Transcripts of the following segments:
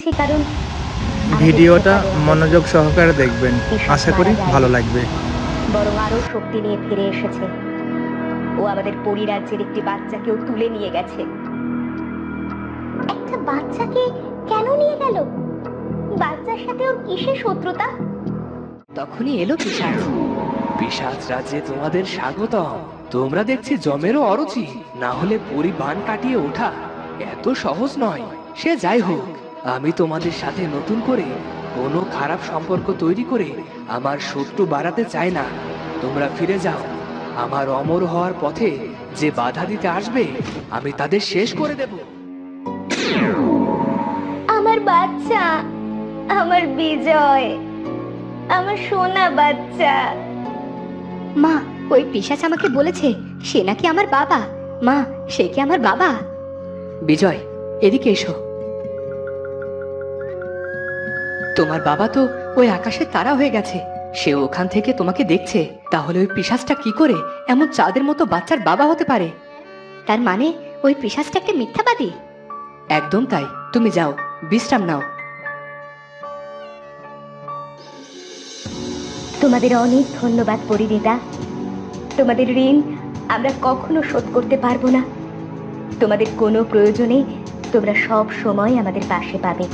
কারণ ভিডিওটা মনোযোগ সহকারে দেখবেন, আশা করি ভালো লাগবে। বরং আরো শক্তি নিয়ে ফিরে এসেছে। ও আমাদের পরিরাজ্যের একটি বাচ্চাকেও তুলে নিয়ে গেছে। একটা বাচ্চাকে কেন নিয়ে গেল? বাচ্চার সাথে ওর কিসের শত্রুতা? তখনই এলো পিশাচ। পিশাচ রাজ্যে তোমাদের স্বাগতম। তোমরা দেখছি জমেরও অরুচি, না হলে পরি বান কাটিয়ে ওঠা এত সহজ নয়। সে যাই হোক, আমি তোমাদের সাথে নতুন করে কোনো খারাপ সম্পর্ক তৈরি করে আমার শত্রু বাড়াতে চাই না। তোমরা ফিরে যাও। আমার অমর হওয়ার পথে যে বাধা দিতে আসবে, আমি তাদের শেষ করে দেব। আমার বাচ্চা, আমার বিজয়, আমার সোনা বাচ্চা। মা, ওই পিশাচ আমাকে বলেছে সে নাকি আমার বাবা। মা, সে কি আমার বাবা? বিজয়, এদিকে এসো। তোমার বাবা তো ওই আকাশের তারা হয়ে গেছে। সে ওখান থেকে তোমাকে দেখছে। তাহলে ওই পিশাচটা কি করে এমন চাঁদের মতো বাচ্চার বাবা হতে পারে? তার মানে ওই পিশাচটা একটা মিথ্যাবাদী? একদম তাই। তুমি যাও, বিশ্রাম নাও। তোমাদের অনেক ধন্যবাদ পরিণীতা। তোমাদের ঋণ আমরা কখনো শোধ করতে পারবো না। তোমাদের কোনো প্রয়োজনে তোমরা সব সময় আমাদের পাশে পাবে।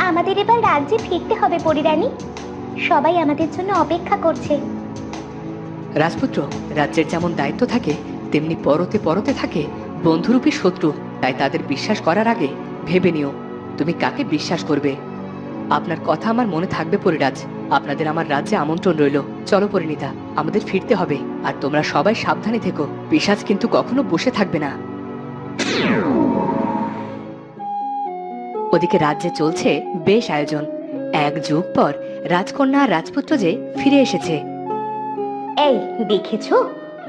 আমাদের এবার রাজ্যে ফিরতে হবে পরিরানী। সবাই আমাদের জন্য অপেক্ষা করছে। রাজপুত্র, রাজ্যের যেমন দায়িত্ব থাকে তেমনি পরতে পরতে থাকে বন্ধুরূপী শত্রু। তাই তাদের বিশ্বাস করার আগে ভেবে নিও তুমি কাকে বিশ্বাস করবে। আপনার কথা আমার মনে থাকবে পরিরাজ। আপনাদের আমার রাজ্যে আমন্ত্রণ রইল। চলো পরিণীতা, আমাদের ফিরতে হবে। আর তোমরা সবাই সাবধানে থেকো। পিশাচ কিন্তু কখনো বসে থাকবে না। ওদিকে রাজ্যে চলছে বেশ আয়োজন। এক যুগ পর রাজকন্যা আর রাজপুত্র যে ফিরে এসেছে। এই দেখেছো,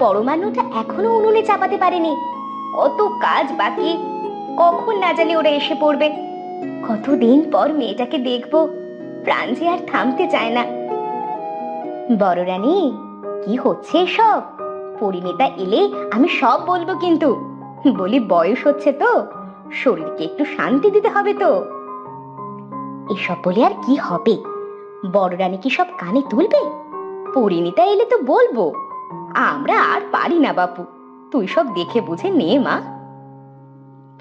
পরমাণুটা এখনো উনুনে চাপাতে পারেনি। কত কাজ বাকি। কখন না জানি ওরা এসে পড়বে। কতদিন পর মেয়েটাকে দেখবো। প্রাণ যে আর থামতে চায় না। বড় রানী, কি হচ্ছে সব? পরিণীতা এলে আমি সব বলবো, কিন্তু বলি বয়স হচ্ছে তো, শরীরকে একটু শান্তি দিতে হবে তো। এসব বলে আর কি হবে? বড় রানী কি সব কানে তুলবে? পরিণীতা এলে তো বলবো। আমরা আর পারি না বাপু, তুই সব দেখে বুঝে নে মা।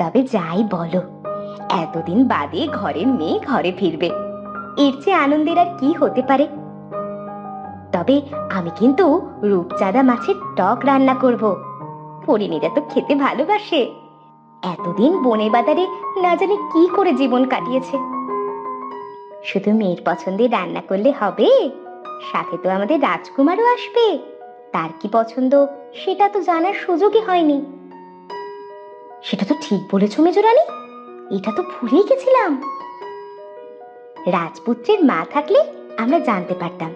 তবে যাই বলো, এতদিন বাদে ঘরের মেয়ে ঘরে ফিরবে, এর চেয়ে আনন্দের আর কি হতে পারে? তবে আমি কিন্তু রূপচাঁদা মাছের টক রান্না করব। পরিণীতা তো খেতে ভালোবাসে। এতদিন বনে বাজারে না জানি কি করে জীবন কাটিয়েছে। শুধু মেয়ের পছন্দের রান্না করলে হবে? সাথে তো আমাদের রাজকুমারও আসবে। তার কি পছন্দ সেটা তো জানার সুযোগই হয়নি। সেটা তো ঠিক বলেছ মেজরানী, এটা তো ভুলেই গেছিলাম। রাজপুত্রের মা থাকলে আমরা জানতে পারতাম।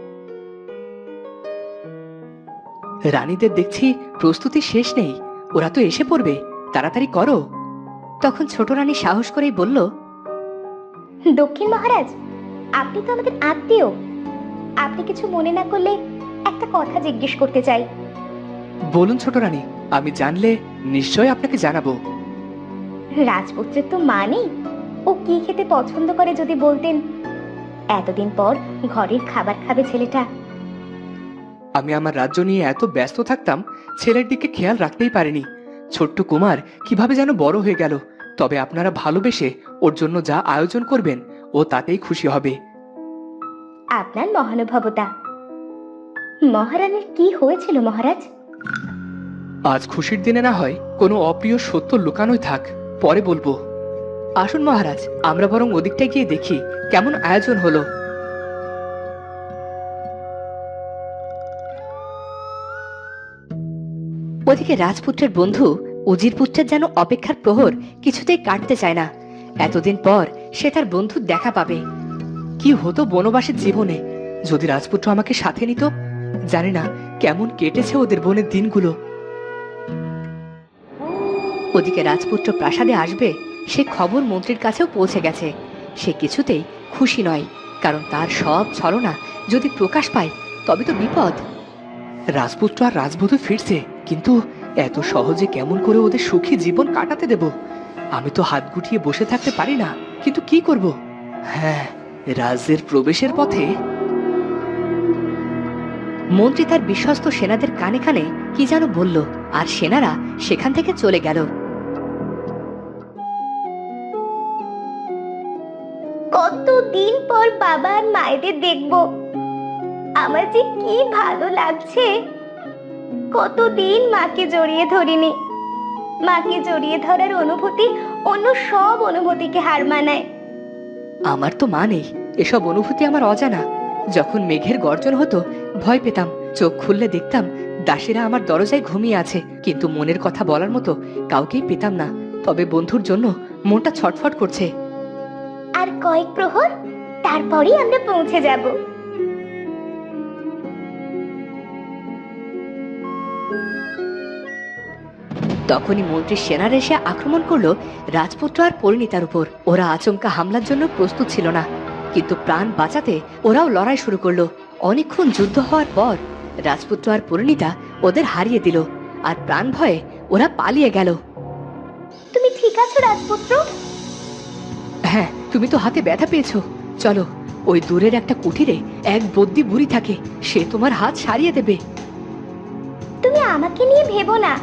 রানীদের দেখছি প্রস্তুতি শেষ নেই। ওরা তো এসে পড়বে, তাড়াতাড়ি করো। তখন ছোট রানী সাহস করেই বলল, দক্ষিণ মহারাজ, আপনি তো আমাদের আত্মীয়। আপনি কিছু মনে না করলে একটা কথা জিজ্ঞেস করতে চাই। বলুন ছোট রানী, আমি জানলে নিশ্চয় আপনাকে জানাবো। রাজপুত্রের তো মা নেই, ও কি খেতে পছন্দ করে যদি বলতেন। এতদিন পর ঘরের খাবার খাবে ছেলেটা। আমি আমার রাজ্য নিয়ে এত ব্যস্ত থাকতাম, ছেলের দিকে খেয়াল রাখতেই পারিনি। ছোট্ট কুমার কিভাবে যেন বড় হয়ে গেল। তবে আপনারা ভালোবেসে ওর জন্য যা আয়োজন করবেন, ও তাতেই খুশি হবে। আপনার মহানুভবতা। মহারানীর কি হয়েছিল মহারাজ? আজ খুশির দিনে না হয় কোনো অপ্রিয় সত্য লুকানোই থাক, পরে বলবো। আসুন মহারাজ, আমরা বরং ওদিকটায় গিয়ে দেখি কেমন আয়োজন হলো। ওদিকে রাজপুত্রের বন্ধু উজির পুত্রের যেন অপেক্ষার প্রহর কিছুতেই কাটতে চায় না। এতদিন পর সে তার বন্ধুর দেখা পাবে। কি হতো বনবাসের জীবনে যদি রাজপুত্র আমাকে সাথে নিত। জানি না কেমন কেটেছে ওদের বনের দিনগুলো। ওদিকে রাজপুত্র প্রাসাদে আসবে সে খবর মন্ত্রীর কাছেও পৌঁছে গেছে। সে কিছুতেই খুশি নয়, কারণ তার সব ছলনা যদি প্রকাশ পায় তবে তো বিপদ। রাজপুত্র আর রাজবধূ ফিরছে, কিন্তু এত সহজে কেমন করে ওদের সুখী জীবন কাটাতে দেব? আমি তো হাত গুটিয়ে বসে থাকতে পারি না। কিন্তু কি করব? হ্যাঁ, রাজ্যের প্রবেশের পথে মন্ত্রী তার বিশ্বস্ত সেনাদের কানে কানে কি যেন বলল, আর সেনারা সেখান থেকে চলে গেল। কতদিন পর বাবা আর মায়েদের দেখবো। আমার যে কি ভালো লাগছে। কতদিন মাকে জড়িয়ে ধরিনি। মাকে জড়িয়ে ধরার অনুভূতি অন্য সব অনুভূতিকে হার মানায়। আমার তো মা নেই, এসব অনুভূতি আমার অজানা। যখন মেঘের গর্জন হতো ভয় পেতাম, চোখ খুললে দেখতাম দাসীরা আমার দরজায় ঘুমিয়ে আছে, কিন্তু মনের কথা বলার মতো কাউকেই পেতাম না। তবে বন্ধুর জন্য মনটা ছটফট করছে। আর কয়েক প্রহর, তারপরেই আমরা পৌঁছে যাব। তখনই মন্ত্রীর সেনারা এসে আক্রমণ করলো রাজপুত্র আর পরিণীতার উপর। ওরা আচমকা হামলার জন্য প্রস্তুত ছিল না, কিন্তু প্রাণ বাঁচাতে ওরাও লড়াই শুরু করলো। অনেকক্ষণ যুদ্ধ হওয়ার পর রাজপুত্র আর পরিণীতা ওদের হারিয়ে দিল, আর প্রাণ ভয়ে ওরা পালিয়ে গেল। তুমি ঠিক আছো রাজপুত্র? হ্যাঁ, তুমি তো হাতে ব্যথা পেয়েছো। চলো, ওই দূরের একটা কুঠিরে এক বদ্যি বুড়ি থাকে, সে তোমার হাত সারিয়ে দেবে। তুমি আমাকে নিয়ে ভেবো না।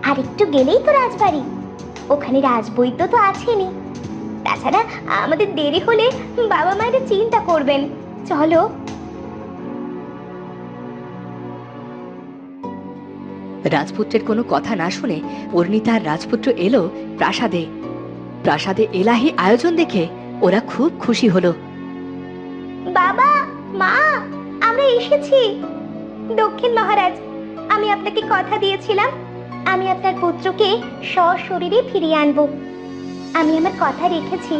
আর একটু গেলেই তো রাজবাড়ি। ওখানে রাজবৈদ্য তো আছেনই। তাছাড়া আমাদের দেরি হলে বাবা মায়ের চিন্তা করবেন। চলো। রাজপুত্রের কোনো কথা না শুনে পরিণীতা আর রাজপুত্র এলো প্রাসাদে। প্রাসাদে এলাহি আয়োজন দেখে ওরা খুব খুশি হলো। বাবা, মা, আমরা এসেছি। দক্ষিণ মহারাজ, আমি আপনাকে কথা দিয়েছিলাম আমি আপনার পুত্রকে সশরীরে ফিরিয়ে আনবো। আমি আমার কথা রেখেছি।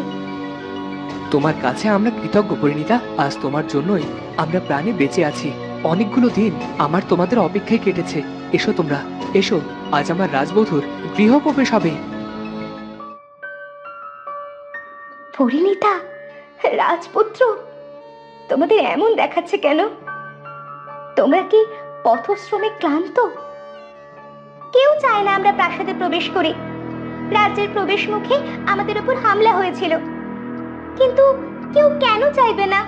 তোমার কাছে আমরা কৃতজ্ঞ পরিণীতা। আজ তোমার জন্যই আমরা প্রাণে বেঁচে আছি। অনেকগুলো দিন আমার তোমাদের অপেক্ষায় কেটেছে। এসো তোমরা, এসো, আজ আমার রাজবধূর গৃহপ্রবেশ হবে। পরিণীতা, রাজপুত্র, তোমাদের এমন দেখাচ্ছে কেন? তোমরা কি পথশ্রমে ক্লান্ত? কেউ চায় না আমরা প্রাসাদে প্রবেশ করি। রাজ্যের প্রবেশ মুখে আমাদের উপর হামলা হয়েছিল, কিন্তু কেউ কেন চাইবে না?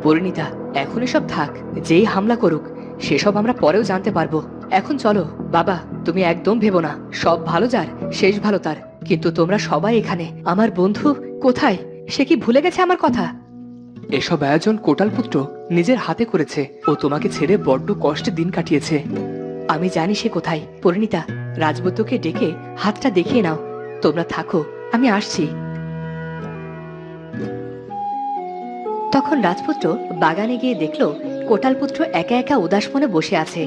পরিণীতা, এখন এসব থাক। যেই হামলা করুক সেসব আমরা পরেও জানতে পারবো। এখন চলো। বাবা, তুমি একদম ভেবো না, সব ভালো যার শেষ ভালো তার। কিন্তু তোমরা সবাই এখানে, আমার বন্ধু কোথায়? সে কি ভুলে গেছে আমার কথা? এসব আয়োজন কোটালপুত্র নিজের হাতে করেছে। ও তোমাকে ছেড়ে বড্ড কষ্টে দিন কাটিয়েছে। আমি জানি সে কোথায়। পরিণীতা, রাজপুত্রকে ডেকে হাতটা দেখিয়ে নাও। তোমরা থাকো, আমি আসছি। তখন রাজপুত্র বাগানে গিয়ে দেখলো কোটালপুত্র একা একা উদাস মনে বসে আছে।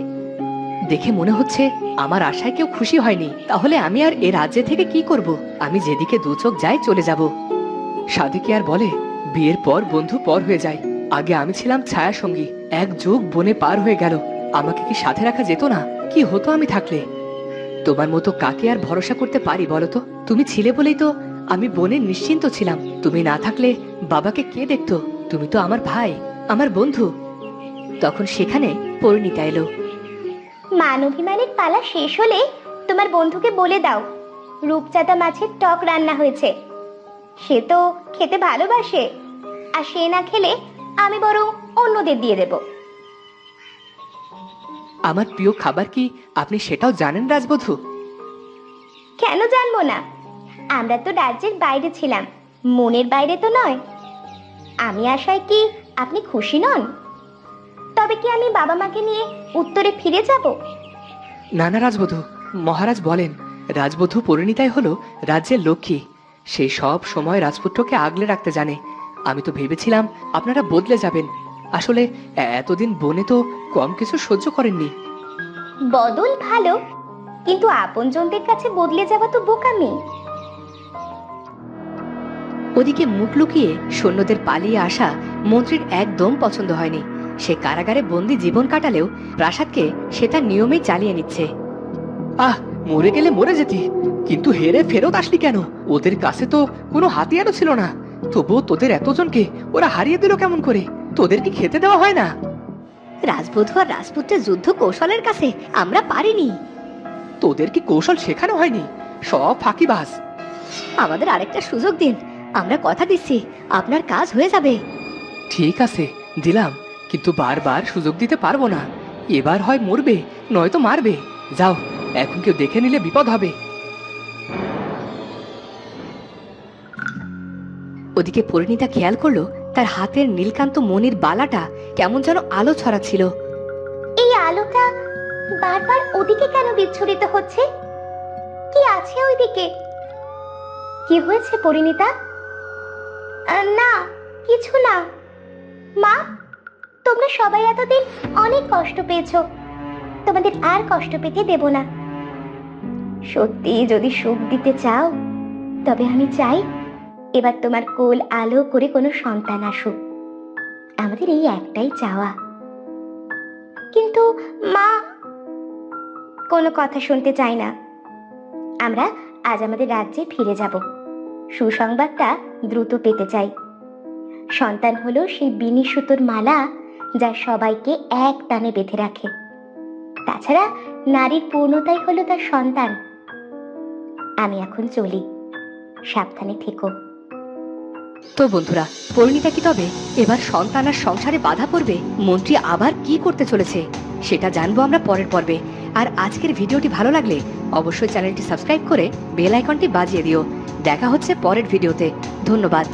দেখে মনে হচ্ছে আমার আশায় কেউ খুশি হয়নি। তাহলে আমি আর এ রাজ্যে থেকে কি করব? আমি যেদিকে দু চোখ যাই চলে যাব। সাধে কি আর বলে, বিয়ের পর বন্ধু পর হয়ে যায়। আগে আমি ছিলাম ছায়া সঙ্গী, এক যুগ বনে পার হয়ে গেল। আমাকে কি সাথে রাখা যেত না? কি হতো আমি থাকলে? তোমার মতো কাকে আর ভরসা করতে পারি বলো তো? তুমি ছিলে বলেই তো আমি বনে নিশ্চিন্ত ছিলাম। তুমি না থাকলে বাবাকে কে দেখতো? তুমি তো আমার ভাই, আমার বন্ধু। তখন সেখানে পরিণীতা এলো। মান অভিমানের পালা শেষ হলে তোমার বন্ধুকে বলে দাও রূপচাঁদা মাছের টক রান্না হয়েছে। সে তো খেতে ভালোবাসে, আর সে না খেলে আমি বরং অন্যদের দিয়ে দেব। আমার প্রিয় খাবার কি আপনি সেটাও জানেন রাজবধূ? কেন জানবো না? আমরা তো রাজ্যের বাইরে ছিলাম, মনের বাইরে তো নয়। আমি আশায় কি আপনি খুশি নন? তবে কি আমি বাবা মাকে নিয়ে উত্তরে ফিরে যাব? না না রাজবধূ, মহারাজ বলেন রাজবধূ পরিণীতাই হলো রাজ্যের লক্ষ্মী। সে সব সময় রাজপুত্রকে আগলে রাখতে জানে। আমি তো ভেবেছিলাম আপনারা বদলে যাবেন। আসলে এতদিন বনে তো কম কিছু সহ্য করেননি। বদল ভালো, কিন্তু আপনজনদের কাছে বদলে যাওয়া তো বোকামি। ওদিকে মুখ লুকিয়ে সৈন্যদের পালিয়ে আসা মন্ত্রীর একদম পছন্দ হয়নি। সে কারাগারে বন্দি জীবন কাটালেও প্রাসাদকে সে তার নিয়মেই চালিয়ে নিচ্ছে। আহ, মরে গেলে মরে যেতি, কিন্তু হেরে ফেরত আসলি কেন? ওদের কাছে তো কোনো হাতিয়ারও ছিল না। তবুও তোদের এতজনকে ওরা হারিয়ে দিল কেমন করে? তোদের কি খেতে দেওয়া হয় না? রাজবধূ আর রাজপুত্রের যুদ্ধ কৌশলের কাছে আমরা পারিনি। তোদের কি কৌশল শেখানো হয়নি? সব ফাঁকিবাজ। আমাদের আরেকটা সুযোগ দিন, আমরা কথা দিচ্ছি আপনার কাজ হয়ে যাবে। ঠিক আছে, দিলাম, কিন্তু বারবার সুযোগ দিতে পারবো না। এবার হয় মরবে, নয়তো মারবে। যাও, এখন কেউ দেখে নিলে বিপদ হবে। ওদিকে পরিণীতা খেয়াল করলো তার হাতের নীলকান্ত মণির বালাটা কেমন যেন আলো ছড়াচ্ছিল। এই আলোটা বারবার ওদিকে কেন বিচ্ছুরিত হচ্ছে? কি আছে ওইদিকে? কি হয়েছে পরিণীতা? না, কিছু না। মা, তোমরা সবাই এতদিন অনেক কষ্ট পেয়েছো, তোমাদের আর কষ্ট পেতে দেব না। সত্যি যদি সুখ দিতে চাও, তবে আমি চাই এবার তোমার কোল আলো করে কোনো সন্তান আসুক। আমাদের এই একটাই চাওয়া। কিন্তু মা কোনো কথা শুনতে চায় না। আমরা আজ আমাদের রাজ্যে ফিরে যাব। সুসংবাদটা দ্রুত পেতে চাই। সন্তান হলো সেই বিনি সুতোর মালা যা সবাইকে এক টানে বেঁধে রাখে। তাছাড়া নারীর পূর্ণতাই হলো তার সন্তান। আমি এখন চলি, সাবধানে থেকো। তো বন্ধুরা, পরিণীতা কি তবে এবার সন্তান আর সংসারে বাধা পড়বে? মন্ত্রী আবার কি করতে চলেছে সেটা জানবো আমরা পরের পর্বে। আর আজকের ভিডিওটি ভালো লাগলে অবশ্যই চ্যানেলটি সাবস্ক্রাইব করে বেল আইকনটি বাজিয়ে দিও। দেখা হচ্ছে পরের ভিডিওতে। ধন্যবাদ।